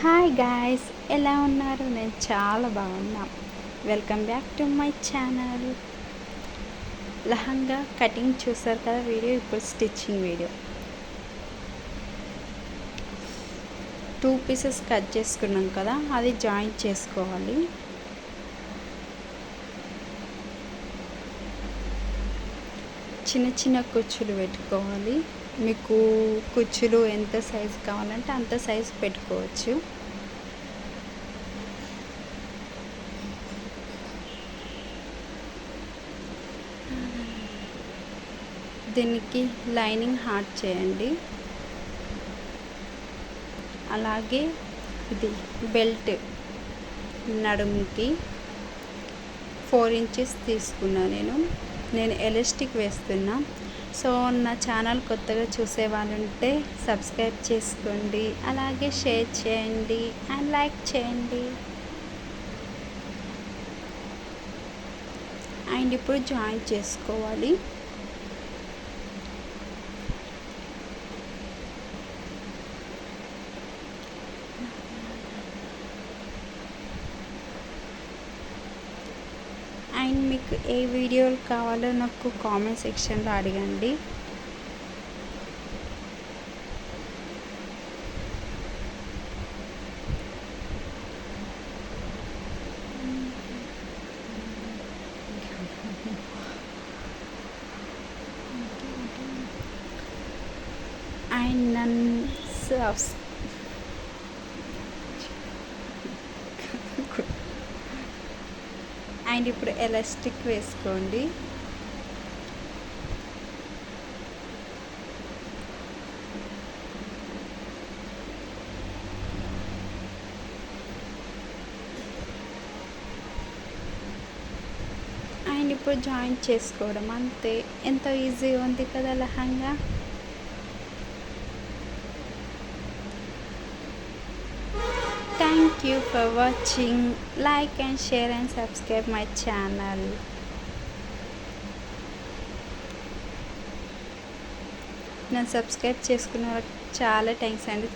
Hi guys, ఎలా ఉన్నారు? నేను చాలా బాగున్నా. Welcome back to my channel. Lehenga cutting చూసారు కదా వీడియో. ఇప్పుడు స్టిచ్చింగ్ వీడియో. 2 పీసెస్ కట్ చేసుకున్నాం కదా, అది జాయింట్ చేసుకోవాలి. చిన్న చిన్న కుచ్చులు పెట్టుకోవాలి. మీకు కుచ్చులు ఎంత సైజు కావాలంటే అంత సైజు పెట్టుకోవచ్చు. దీనికి లైనింగ్ హాట్ చేయండి. అలాగే ఇది బెల్ట్ నడుముకి 4 ఇంచెస్ తీసుకున్నా. నేను ఎలాస్టిక్ వేస్తున్నా. సో నా ఛానల్ కొత్తగా చూసే వాళ్ళుంటే సబ్స్క్రైబ్ చేసుకోండి, అలాగే షేర్ చేయండి అండ్ లైక్ చేయండి. అండ్ ఇప్పుడు జాయిన్ చేసుకోవాలి. అండ్ మీకు ఏ వీడియోలు కావాలో నాకు కామెంట్ సెక్షన్లో అడగండి. అండ్ నన్ను అండ్ ఇప్పుడు ఎలాస్టిక్ వేసుకోండి. అండ్ ఇప్పుడు జాయింట్ చేసుకోవడం అంతే. ఎంతో ఈజీగా ఉంది కదా lehenga. Thank you for watching. Like and share and subscribe my channel. నన్ను సబ్స్క్రైబ్ చేసుకున్న వాళ్ళకి చాలా థ్యాంక్స్ అండి.